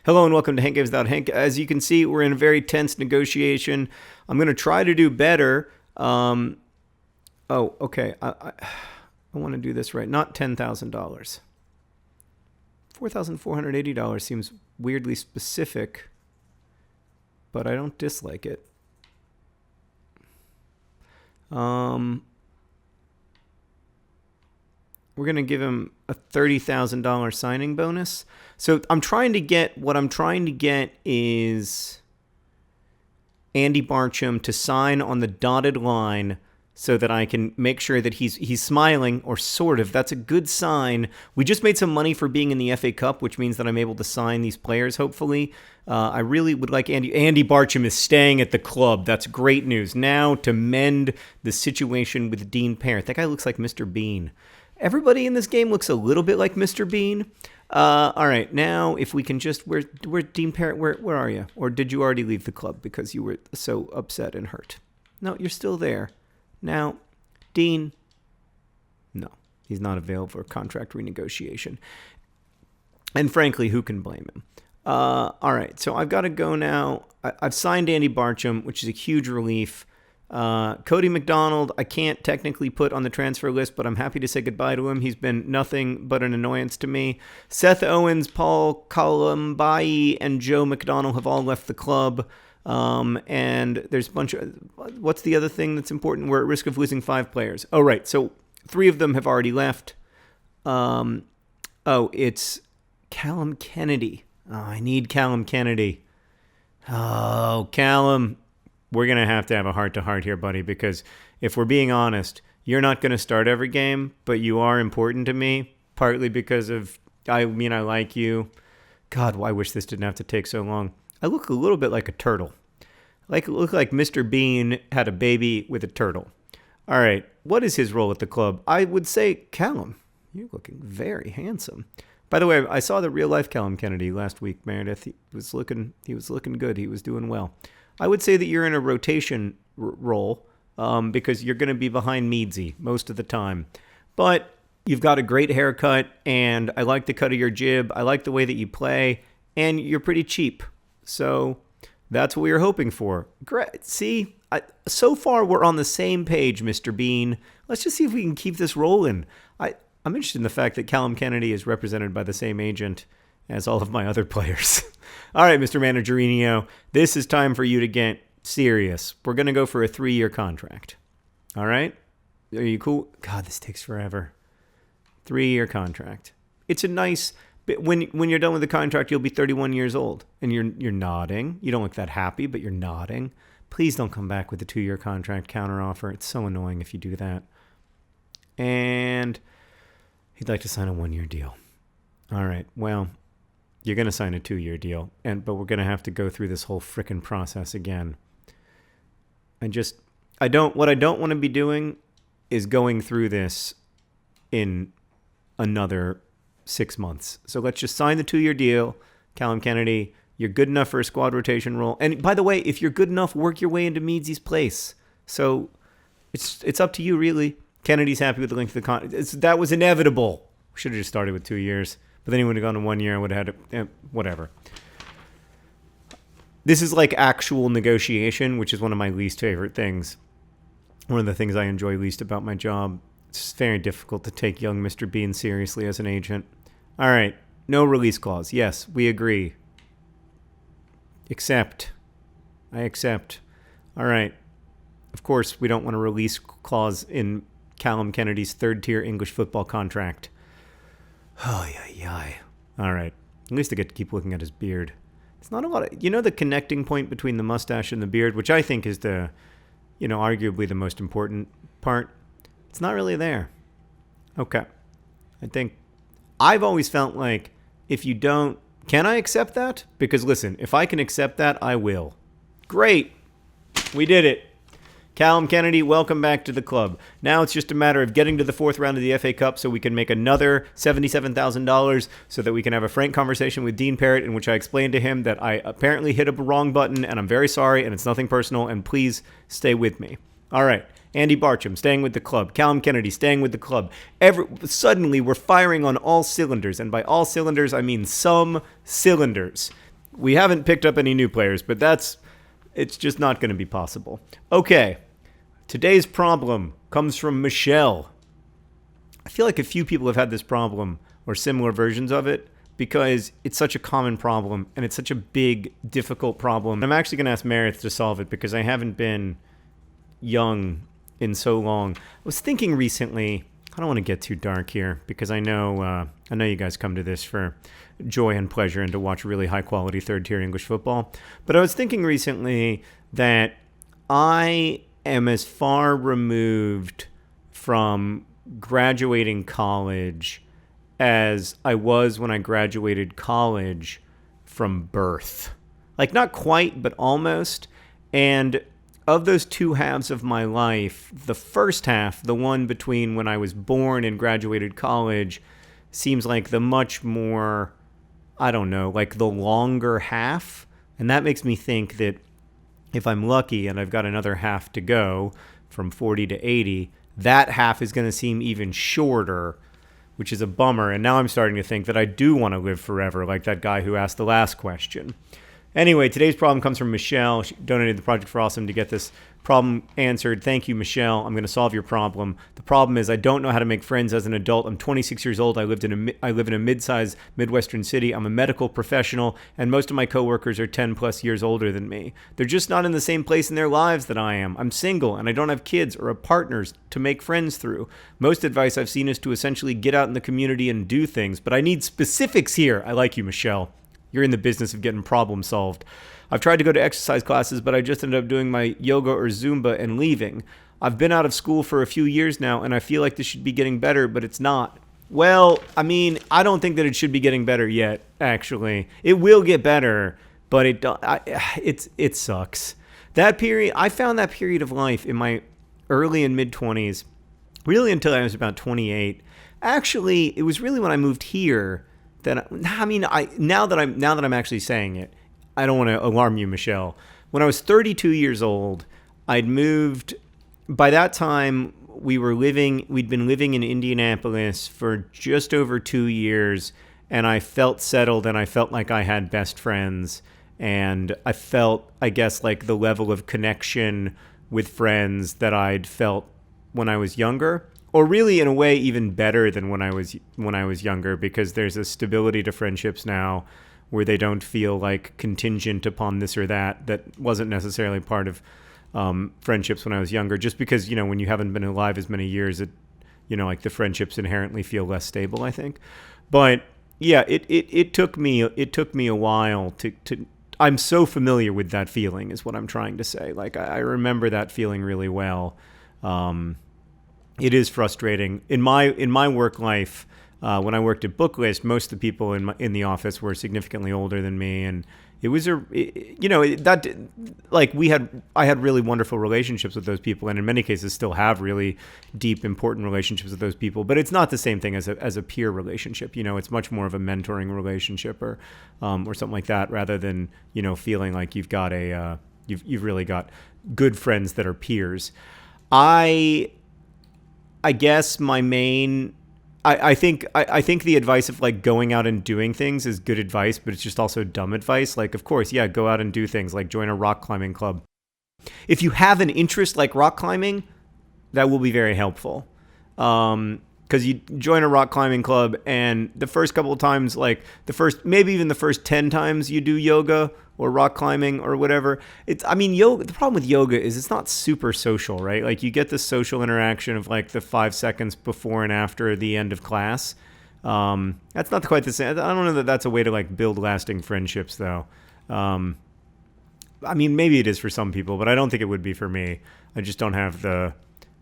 Hello and welcome to Hank Games Without Hank. As you can see, we're in a very tense negotiation. I'm going to try to do better. Okay. I want to do this right. Not $10,000. $4,480 seems weirdly specific, but I don't dislike it. We're going to give him a $30,000 signing bonus. So what I'm trying to get is Andy Barcham to sign on the dotted line so that I can make sure that he's smiling, or sort of. That's a good sign. We just made some money for being in the FA Cup, which means that I'm able to sign these players, hopefully. I really would like Andy Barcham is staying at the club. That's great news. Now to mend the situation with Dean Parrott. That guy looks like Mr. Bean. Everybody in this game looks a little bit like Mr. Bean. All right, now if we can just, where Dean Parrott, where are you? Or did you already leave the club because you were so upset and hurt? No, you're still there. Now, Dean, no, he's not available for contract renegotiation. And frankly, who can blame him? All right, so I've got to go now. I've signed Andy Barcham, which is a huge relief. Cody McDonald, I can't technically put on the transfer list, but I'm happy to say goodbye to him. He's been nothing but an annoyance to me. Seth Owens, Paul Columbai, and Joe McDonnell have all left the club. And there's a bunch of, what's the other thing that's important? We're at risk of losing 5 players. Oh, right. So 3 of them have already left. It's Callum Kennedy. Oh, I need Callum Kennedy. Oh, Callum. We're going to have a heart-to-heart here, buddy, because if we're being honest, you're not going to start every game, but you are important to me, partly because of, I like you. God, I wish this didn't have to take so long. I look a little bit like a turtle. Look like Mr. Bean had a baby with a turtle. All right, what is his role at the club? I would say, Callum, you're looking very handsome. By the way, I saw the real-life Callum Kennedy last week, Meredith. He was looking good. He was doing well. I would say that you're in a rotation role because you're going to be behind Meadsy most of the time. But you've got a great haircut, and I like the cut of your jib. I like the way that you play, and you're pretty cheap. So that's what we were hoping for. Great. See, so far we're on the same page, Mr. Bean. Let's just see if we can keep this rolling. I'm interested in the fact that Callum Kennedy is represented by the same agent as all of my other players. All right, Mr. Managerinho, this is time for you to get serious. We're going to go for a 3-year contract. All right? Are you cool? God, this takes forever. 3-year contract. It's a nice... When you're done with the contract, you'll be 31 years old. And you're nodding. You don't look that happy, but you're nodding. Please don't come back with a 2-year contract counteroffer. It's so annoying if you do that. And he'd like to sign a 1-year deal. All right, well... You're going to sign a 2-year deal, but we're going to have to go through this whole frickin' process again. What I don't want to be doing is going through this in another 6 months. So let's just sign the 2-year deal. Callum Kennedy, you're good enough for a squad rotation role. And by the way, if you're good enough, work your way into Meadsy's place. So it's up to you, really. Kennedy's happy with the length of the contract. That was inevitable. We should have just started with 2 years. But then he would have gone to 1 year and would have had to, whatever. This is like actual negotiation, which is one of my least favorite things. One of the things I enjoy least about my job. It's very difficult to take young Mr. Bean seriously as an agent. All right, no release clause. Yes, we agree. I accept. All right. Of course, we don't want a release clause in Callum Kennedy's 3rd-tier English football contract. Oh, yeah. All right. At least I get to keep looking at his beard. It's not a lot of... the connecting point between the mustache and the beard, which I think is the, arguably the most important part. It's not really there. Okay. I think... I've always felt like if you don't... Can I accept that? Because listen, if I can accept that, I will. Great. We did it. Callum Kennedy, welcome back to the club. Now it's just a matter of getting to the 4th round of the FA Cup so we can make another $77,000 so that we can have a frank conversation with Dean Parrott in which I explain to him that I apparently hit a wrong button and I'm very sorry and it's nothing personal and please stay with me. All right. Andy Barcham staying with the club. Callum Kennedy staying with the club. Suddenly we're firing on all cylinders, and by all cylinders I mean some cylinders. We haven't picked up any new players, but it's just not going to be possible. Okay, today's problem comes from Michelle. I feel like a few people have had this problem or similar versions of it because it's such a common problem and it's such a big, difficult problem. I'm actually going to ask Meredith to solve it because I haven't been young in so long. I was thinking recently, I don't want to get too dark here because I know you guys come to this for joy and pleasure and to watch really high quality third tier English football. But I was thinking recently that I am as far removed from graduating college as I was when I graduated college from birth. Like, not quite, but almost. And of those two halves of my life, the first half, the one between when I was born and graduated college, seems like the much more, I don't know, like the longer half. And that makes me think that if I'm lucky and I've got another half to go from 40 to 80, that half is going to seem even shorter, which is a bummer. And now I'm starting to think that I do want to live forever, like that guy who asked the last question. Anyway, today's problem comes from Michelle. She donated the Project for Awesome to get this problem answered. Thank you, Michelle. I'm going to solve your problem. The problem is I don't know how to make friends as an adult. I'm 26 years old. I live in a mid-sized Midwestern city. I'm a medical professional, and most of my coworkers are 10 plus years older than me. They're just not in the same place in their lives that I am. I'm single, and I don't have kids or partners to make friends through. Most advice I've seen is to essentially get out in the community and do things, but I need specifics here. I like you, Michelle. You're in the business of getting problem solved. I've tried to go to exercise classes, but I just ended up doing my yoga or Zumba and leaving. I've been out of school for a few years now, and I feel like this should be getting better, but it's not. Well, I mean, I don't think that it should be getting better yet, actually. It will get better, but it sucks. That period, I found that period of life in my early and mid-20s, really until I was about 28. Actually, it was really when I moved here that now that I'm actually saying it, I don't want to alarm you, Michelle. When I was 32 years old, I'd moved. By that time, we'd been living in Indianapolis for just over 2 years, and I felt settled and I felt like I had best friends, and I felt, I guess, like the level of connection with friends that I'd felt when I was younger. Or really, in a way, even better than when I was younger, because there's a stability to friendships now where they don't feel like contingent upon this or that wasn't necessarily part of friendships when I was younger. Just because, when you haven't been alive as many years, like the friendships inherently feel less stable, I think. But yeah, it took me a while to I'm so familiar with that feeling, is what I'm trying to say. Like, I remember that feeling really well. It is frustrating. In my work life, when I worked at Booklist, most of the people in the office were significantly older than me, and it was I had really wonderful relationships with those people, and in many cases still have really deep, important relationships with those people. But it's not the same thing as a peer relationship. It's much more of a mentoring relationship or something like that, rather than feeling like you've got you've really got good friends that are peers. I guess my main, I think the advice of like going out and doing things is good advice, but it's just also dumb advice. Like, of course, yeah, go out and do things, like join a rock climbing club. If you have an interest like rock climbing, that will be very helpful. Because you join a rock climbing club, and the first couple of times, maybe even the first 10 times you do yoga or rock climbing or whatever, yoga, the problem with yoga is it's not super social, right? Like, you get this social interaction of like the 5 seconds before and after the end of class. That's not quite the same. I don't know that that's a way to like build lasting friendships, though. Maybe it is for some people, but I don't think it would be for me. I just don't have the,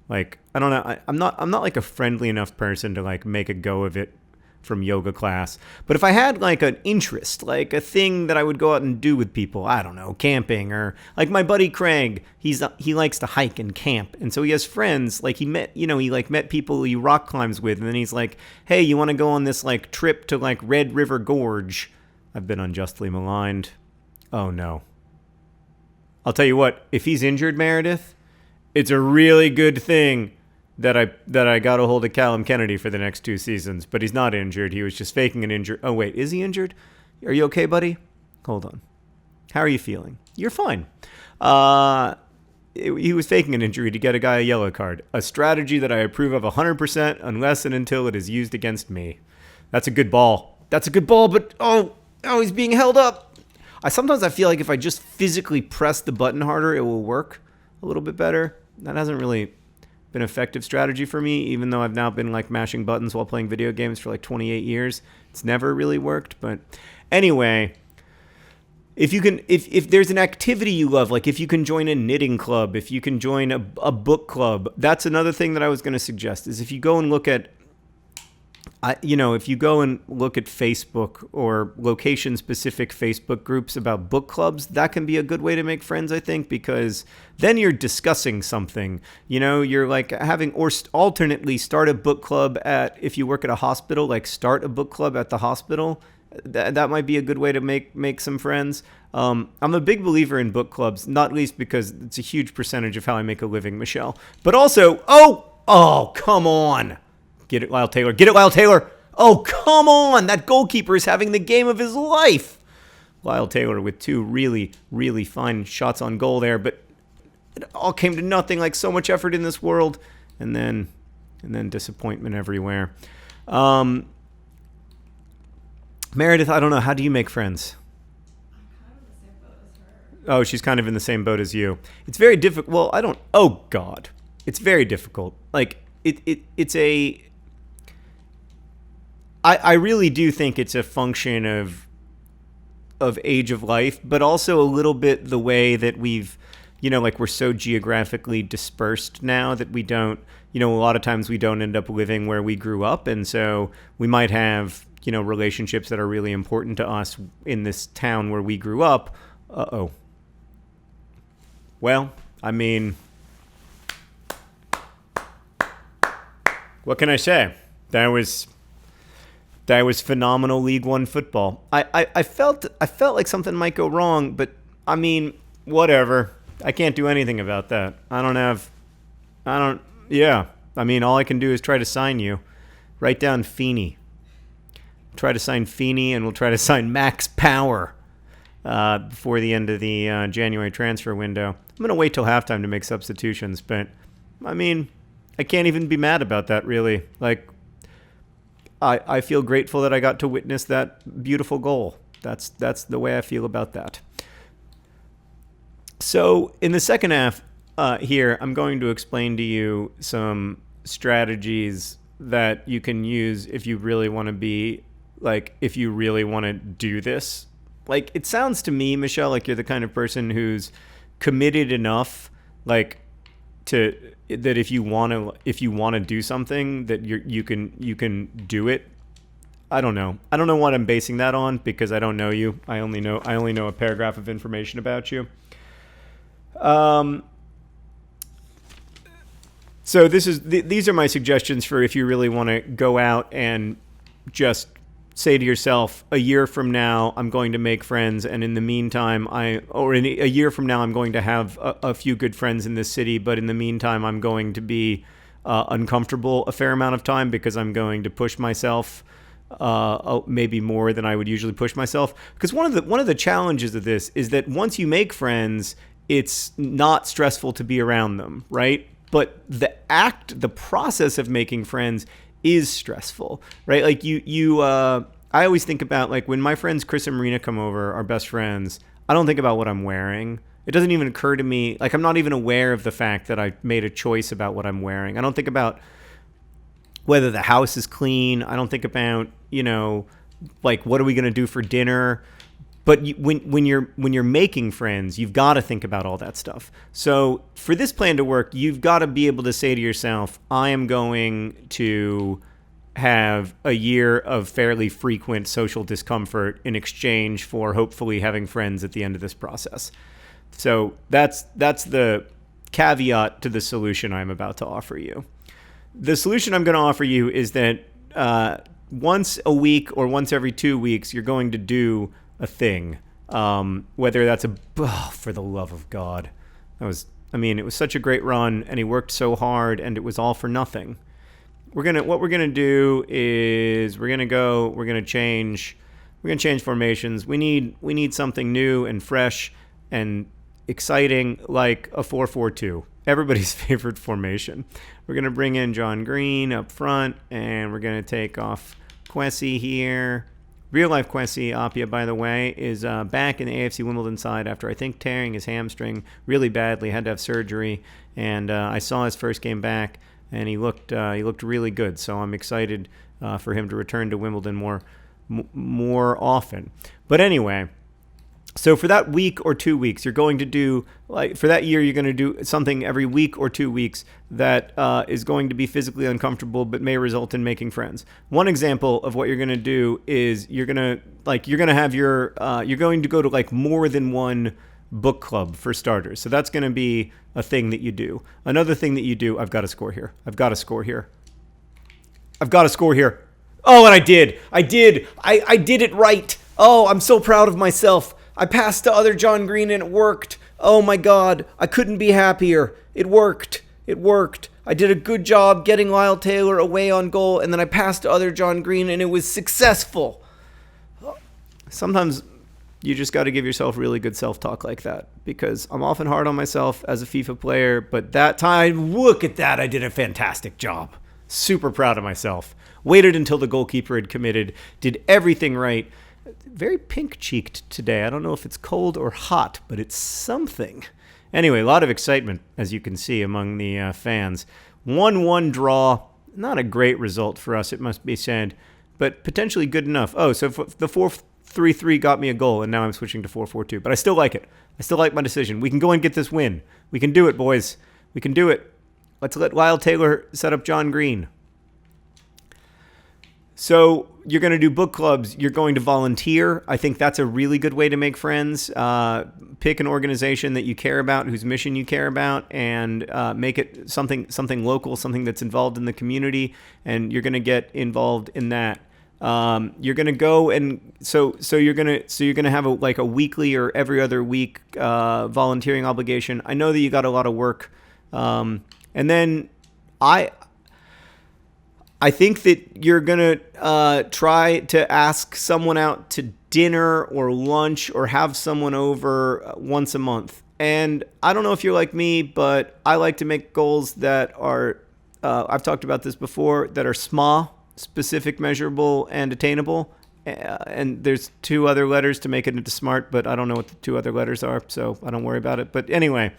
like, I don't know. I'm not like a friendly enough person to like make a go of it from yoga class. But if I had like an interest, like a thing that I would go out and do with people, I don't know, camping, or like my buddy Craig, he likes to hike and camp. And so he has friends, like he met people he rock climbs with. And then he's like, hey, you want to go on this like trip to like Red River Gorge? I've been unjustly maligned. Oh no. I'll tell you what, if he's injured, Meredith, it's a really good thing that I got a hold of Callum Kennedy for the next 2 seasons. But he's not injured. He was just faking an injury. Oh, wait, is he injured? Are you okay, buddy? Hold on. How are you feeling? You're fine. He was faking an injury to get a guy a yellow card. A strategy that I approve of 100% unless and until it is used against me. That's a good ball. That's a good ball, but oh, he's being held up. Sometimes I feel like if I just physically press the button harder, it will work a little bit better. That hasn't really been an effective strategy for me, even though I've now been like mashing buttons while playing video games for like 28 years. It's never really worked. But anyway, if there's an activity you love, like if you can join a knitting club, if you can join a book club, that's another thing that I was going to suggest is if you go and look at Facebook or location-specific Facebook groups about book clubs, that can be a good way to make friends, I think, because then you're discussing something. You're like or alternately start a book club if you work at a hospital, like start a book club at the hospital. That might be a good way to make some friends. I'm a big believer in book clubs, not least because it's a huge percentage of how I make a living, Michelle. But also, oh, come on. Get it, Lyle Taylor. Get it, Lyle Taylor. Oh, come on. That goalkeeper is having the game of his life. Lyle Taylor with 2 really, really fine shots on goal there, but it all came to nothing, like so much effort in this world, and then disappointment everywhere. Meredith, I don't know. How do you make friends? I'm kind of in the same boat as her. Oh, she's kind of in the same boat as you. It's very difficult. Well, oh, God. It's very difficult. Like, it's a... I really do think it's a function of age of life, but also a little bit the way that we've, like we're so geographically dispersed now that we don't, a lot of times we don't end up living where we grew up. And so we might have, relationships that are really important to us in this town where we grew up. Uh-oh. Well, I mean, what can I say? That was phenomenal League One football. I felt like something might go wrong, but I mean, whatever. I can't do anything about that. Yeah. I mean, all I can do is try to sign you. Write down Feeney. Try to sign Feeney, and we'll try to sign Max Power before the end of the January transfer window. I'm going to wait till halftime to make substitutions, but I mean, I can't even be mad about that, really. Like, I feel grateful that I got to witness that beautiful goal. That's the way I feel about that. So in the second half here, I'm going to explain to you some strategies that you can use if you really want to do this. Like, it sounds to me, Michelle, like you're the kind of person who's committed enough, like, that if you want to do something, that you can do it. I don't know what I'm basing that on, because I don't know you. I only know a paragraph of information about you. So these are my suggestions for if you really want to go out and just say to yourself, a year from now, I'm going to make friends, and in the meantime, a year from now, I'm going to have a few good friends in this city, but in the meantime, I'm going to be uncomfortable a fair amount of time because I'm going to push myself maybe more than I would usually push myself. Because one of the challenges of this is that once you make friends, it's not stressful to be around them, right? But the process of making friends is stressful, right? Like I always think about, like, when my friends Chris and Marina come over, our best friends, I don't think about what I'm wearing. It doesn't even occur to me, like, I'm not even aware of the fact that I made a choice about what I'm wearing. I don't think about whether the house is clean. I don't think about, like, what are we going to do for dinner? But when you're making friends, you've got to think about all that stuff. So for this plan to work, you've got to be able to say to yourself, I am going to have a year of fairly frequent social discomfort in exchange for hopefully having friends at the end of this process. So that's the caveat to the solution I'm about to offer you. The solution I'm going to offer you is that once a week or once every 2 weeks, you're going to do a thing, whether that's for the love of God, it was such a great run, and he worked so hard, and it was all for nothing. What we're gonna do is we're gonna change We're going to change formations. We need something new and fresh and exciting, like a 4-4-2. Everybody's favorite formation. We're going to bring in John Green up front, and we're going to take off Kwesi here. Real life Kwesi Appiah, by the way, is back in the AFC Wimbledon side after, I think, tearing his hamstring really badly. Had to have surgery, and I saw his first game back, and he looked really good. So I'm excited for him to return to Wimbledon more often. But anyway, so for that week or 2 weeks, you're going to do, like, for that year, you're going to do something every week or 2 weeks that is going to be physically uncomfortable, but may result in making friends. One example of what you're going to do is you're going to go to like more than one book club for starters. So that's going to be a thing that you do. Another thing that you do, I've got to score here. Oh, and I did it right. Oh, I'm so proud of myself. I passed to other John Green and it worked. Oh my God, I couldn't be happier. It worked. I did a good job getting Lyle Taylor away on goal, and then I passed to other John Green and it was successful. Sometimes you just got to give yourself really good self-talk like that, because I'm often hard on myself as a FIFA player, but that time, look at that, I did a fantastic job. Super proud of myself. Waited until the goalkeeper had committed, did everything right. Very pink-cheeked today. I don't know if it's cold or hot, but it's something. Anyway, a lot of excitement, as you can see, among the fans. 1-1 draw. Not a great result for us, it must be said, but potentially good enough. Oh, so the 4-3-3 got me a goal, and now I'm switching to 4-4-2. But I still like it. I still like my decision. We can go and get this win. We can do it, boys. We can do it. Let's let Lyle Taylor set up John Green. So you're going to do book clubs. You're going to volunteer. I think that's a really good way to make friends. Pick an organization that you care about, whose mission you care about, and make it something local, something that's involved in the community, and you're going to get involved in that. You're going to go and so you're going to have a weekly or every other week volunteering obligation. I know that you got a lot of work, and then I think that you're going to try to ask someone out to dinner or lunch or have someone over once a month. And I don't know if you're like me, but I like to make goals that are, I've talked about this before, that are small, specific, measurable, and attainable. And there's 2 other letters to make it into SMART, but I don't know what the 2 other letters are, so I don't worry about it. But anyway,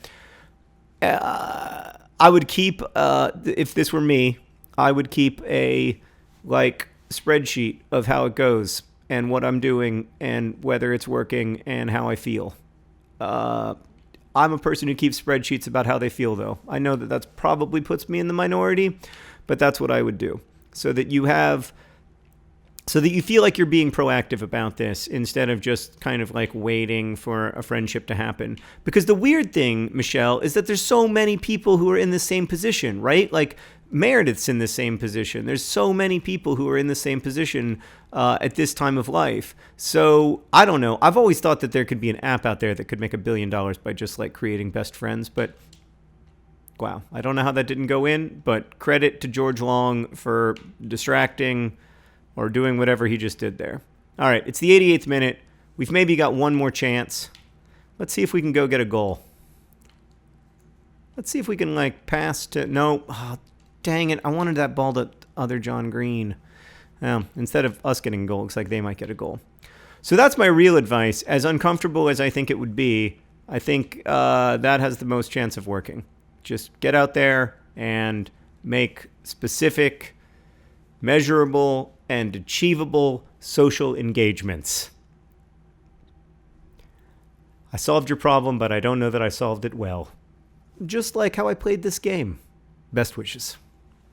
I would keep, if this were me, I would keep a spreadsheet of how it goes and what I'm doing and whether it's working and how I feel. I'm a person who keeps spreadsheets about how they feel, though. I know that that's probably puts me in the minority, but that's what I would do, so that you feel like you're being proactive about this instead of just kind of like waiting for a friendship to happen. Because the weird thing, Michelle, is that there's so many people who are in the same position, right? Like Meredith's in the same position. There's so many people who are in the same position at this time of life. So I don't know. I've always thought that there could be an app out there that could make $1 billion by just like creating best friends. But wow, I don't know how that didn't go in. But credit to George Long for distracting or doing whatever he just did there. All right, it's the 88th minute. We've maybe got one more chance. Let's see if we can go get a goal. Let's see if we can like pass to... No. Oh, dang it. I wanted that ball to other John Green. Instead of us getting a goal, looks like they might get a goal. So that's my real advice. As uncomfortable as I think it would be, I think that has the most chance of working. Just get out there and make specific, measurable, and achievable social engagements. I solved your problem, but I don't know that I solved it well. Just like how I played this game. Best wishes.